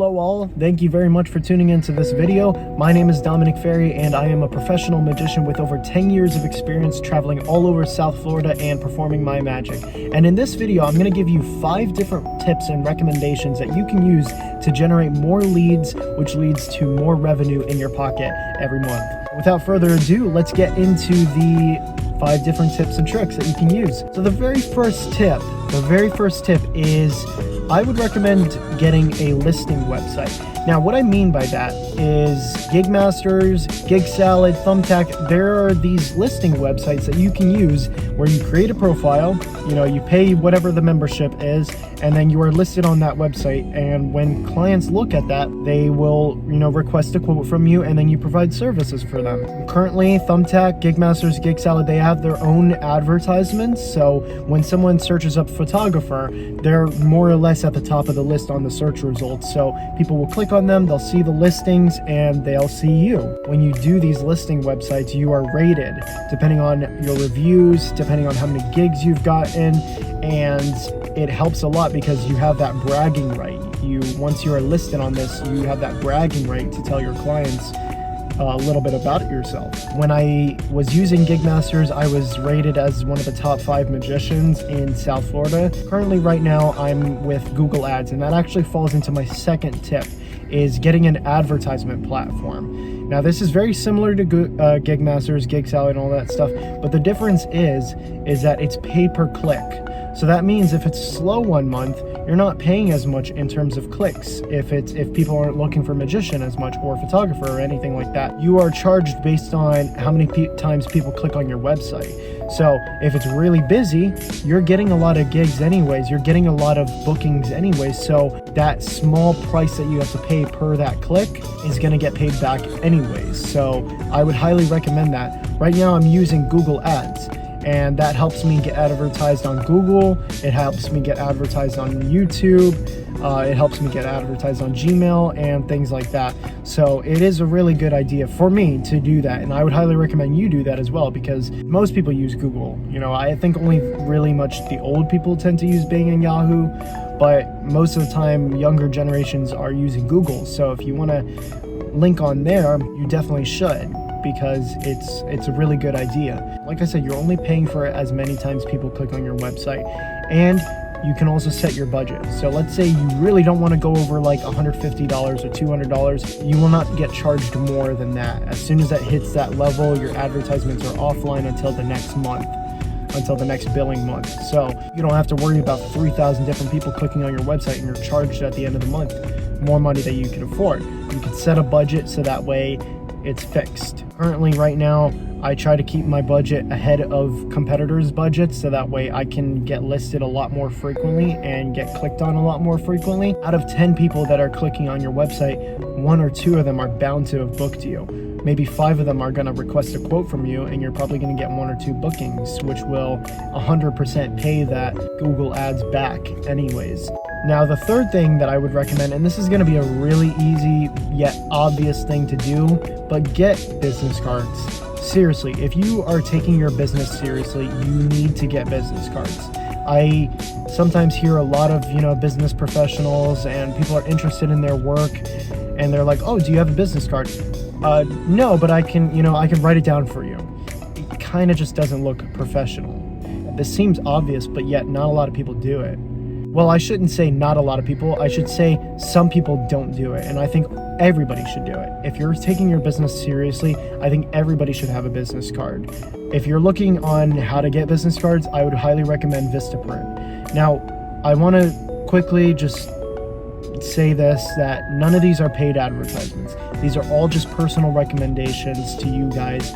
Hello all, thank you very much for tuning into this video. My name is Dominic Ferry and I am a professional magician with over 10 years of experience traveling all over South Florida and performing my magic. And in this video, I'm going to give you 5 different tips and recommendations that you can use to generate more leads, which leads to more revenue in your pocket every month. Without further ado, let's get into the 5 different tips and tricks that you can use. So the very first tip is I would recommend getting a listing website. Now, what I mean by that is Gigmasters, Gig Salad, Thumbtack, there are these listing websites that you can use where you create a profile, you pay whatever the membership is, and then you are listed on that website. And when clients look at that, they will, request a quote from you, and then you provide services for them. Currently, Thumbtack, Gigmasters, Gig Salad, they have their own advertisements. So when someone searches up photographer, they're more or less at the top of the list on the search results. So people will click on them, they'll see the listings, and they'll see you. When you do these listing websites, you are rated depending on your reviews, depending on how many gigs you've gotten, and it helps a lot because you have that bragging right. Once you are listed on this, you have that bragging right to tell your clients a little bit about yourself. When I was using Gigmasters, I was rated as one of the top 5 magicians in South Florida. Currently, right now, I'm with Google Ads, and that actually falls into my second tip, is getting an advertisement platform. Now, this is very similar to Gigmasters, Gig Salad, and all that stuff, but the difference is that it's pay per click. So that means if it's slow one month, you're not paying as much in terms of clicks. If people aren't looking for magician as much, or photographer, or anything like that, you are charged based on how many times people click on your website. So if it's really busy, you're getting a lot of gigs anyways, you're getting a lot of bookings anyways, so that small price that you have to pay per that click is going to get paid back anyways. So I would highly recommend that. Right now I'm using Google Ads, and that helps me get advertised on Google, it helps me get advertised on YouTube, it helps me get advertised on Gmail and things like that. So it is a really good idea for me to do that, and I would highly recommend you do that as well, because most people use Google. I think only really much the old people tend to use Bing and Yahoo, but most of the time younger generations are using Google. So if you want to link on there, you definitely should, because it's a really good idea. Like I said, you're only paying for it as many times people click on your website, and you can also set your budget. So let's say you really don't want to go over like $150 or $200, you will not get charged more than that. As soon as that hits that level, your advertisements are offline until the next month, until the next billing month. So you don't have to worry about 3,000 different people clicking on your website, and you're charged at the end of the month more money that you can afford. You can set a budget so that way it's fixed. Currently, right now, I try to keep my budget ahead of competitors' budgets, so that way I can get listed a lot more frequently and get clicked on a lot more frequently. Out of 10 people that are clicking on your website, 1 or 2 of them are bound to have booked you. Maybe 5 of them are going to request a quote from you, and you're probably going to get 1 or 2 bookings, which will 100% pay that Google Ads back anyways. Now, the third thing that I would recommend, and this is going to be a really easy yet obvious thing to do, but get business cards. Seriously, if you are taking your business seriously, you need to get business cards. I sometimes hear a lot of, business professionals, and people are interested in their work, and they're like, "Oh, do you have a business card?" No, but I can write it down for you. It kind of just doesn't look professional. This seems obvious, but yet not a lot of people do it. Well, I shouldn't say not a lot of people. I should say some people don't do it, and I think everybody should do it. If you're taking your business seriously, I think everybody should have a business card. If you're looking on how to get business cards, I would highly recommend Vistaprint. Now, I want to quickly just say this, that none of these are paid advertisements. These are all just personal recommendations to you guys.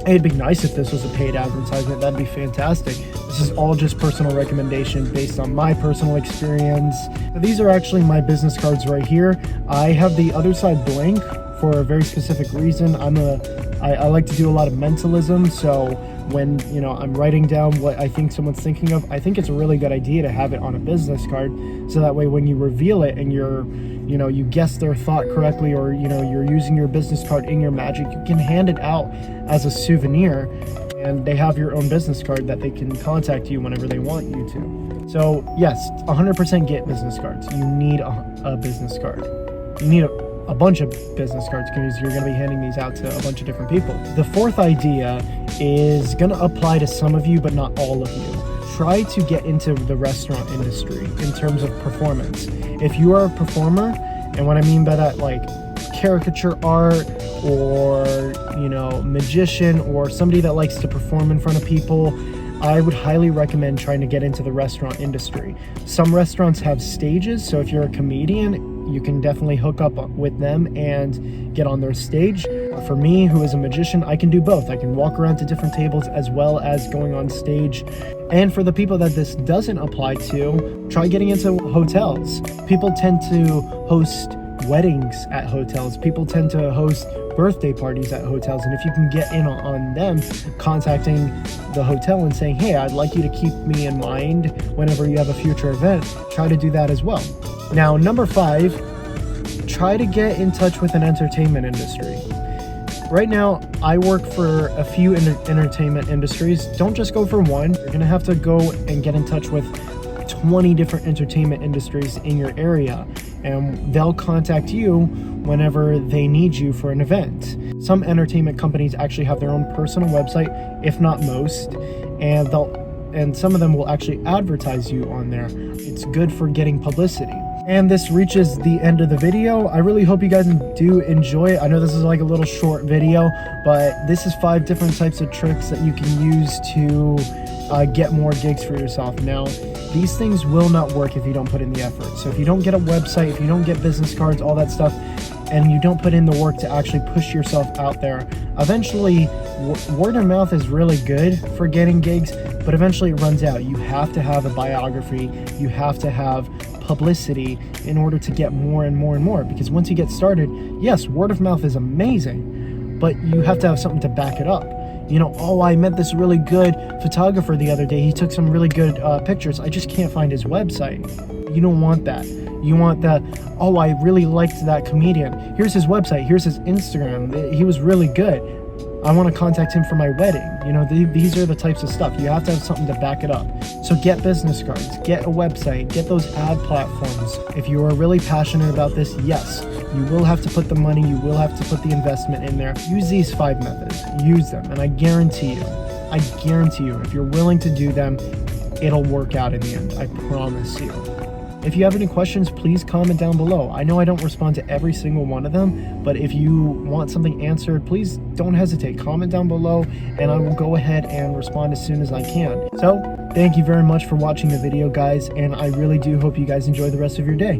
It'd be nice if this was a paid advertisement. That'd be fantastic. This is all just personal recommendation based on my personal experience. These are actually my business cards right here. I have the other side blank for a very specific reason. I like to do a lot of mentalism, so when I'm writing down what I think someone's thinking of, I think it's a really good idea to have it on a business card, so that way when you reveal it and you guess their thought correctly, or you're using your business card in your magic, you can hand it out as a souvenir, and they have your own business card that they can contact you whenever they want you to. So yes, 100% get business cards. You need a business card. you need a bunch of business cards because you're going to be handing these out to a bunch of different people. The fourth idea is going to apply to some of you, but not all of you. Try to get into the restaurant industry in terms of performance. If you are a performer, and what I mean by that, like caricature art or, magician or somebody that likes to perform in front of people, I would highly recommend trying to get into the restaurant industry. Some restaurants have stages, so if you're a comedian, you can definitely hook up with them and get on their stage. For me, who is a magician, I can do both. I can walk around to different tables as well as going on stage. And for the people that this doesn't apply to, try getting into hotels. People tend to host weddings at hotels. People tend to host birthday parties at hotels, and if you can get in on them, contacting the hotel and saying, hey, I'd like you to keep me in mind whenever you have a future event, try to do that as well. Now, number 5, try to get in touch with an entertainment industry. Right now, I work for a few entertainment industries. Don't just go for one. You're gonna have to go and get in touch with 20 different entertainment industries in your area, and they'll contact you whenever they need you for an event. Some entertainment companies actually have their own personal website, if not most, and some of them will actually advertise you on there. It's good for getting publicity. And this reaches the end of the video. I really hope you guys do enjoy it. I know this is like a little short video, but this is 5 different types of tricks that you can use to get more gigs for yourself. Now, these things will not work if you don't put in the effort. So if you don't get a website, if you don't get business cards, all that stuff, and you don't put in the work to actually push yourself out there, eventually word of mouth is really good for getting gigs, but eventually it runs out. You have to have a biography, you have to have publicity in order to get more and more and more, because once you get started, yes, word of mouth is amazing, but you have to have something to back it up. Oh, I met this really good photographer the other day, he took some really good pictures, I just can't find his website. You don't want that. You want that, oh, I really liked that comedian, here's his website, here's his Instagram, he was really good, I want to contact him for my wedding. These are the types of stuff. You have to have something to back it up. So get business cards, get a website, get those ad platforms. If you are really passionate about this, yes, you will have to put the money, you will have to put the investment in there. Use these 5 methods, use them, and I guarantee you, if you're willing to do them, it'll work out in the end. I promise you. If you have any questions, please comment down below. I know I don't respond to every single one of them, but if you want something answered, please don't hesitate. Comment down below and I will go ahead and respond as soon as I can. So, thank you very much for watching the video, guys, and I really do hope you guys enjoy the rest of your day.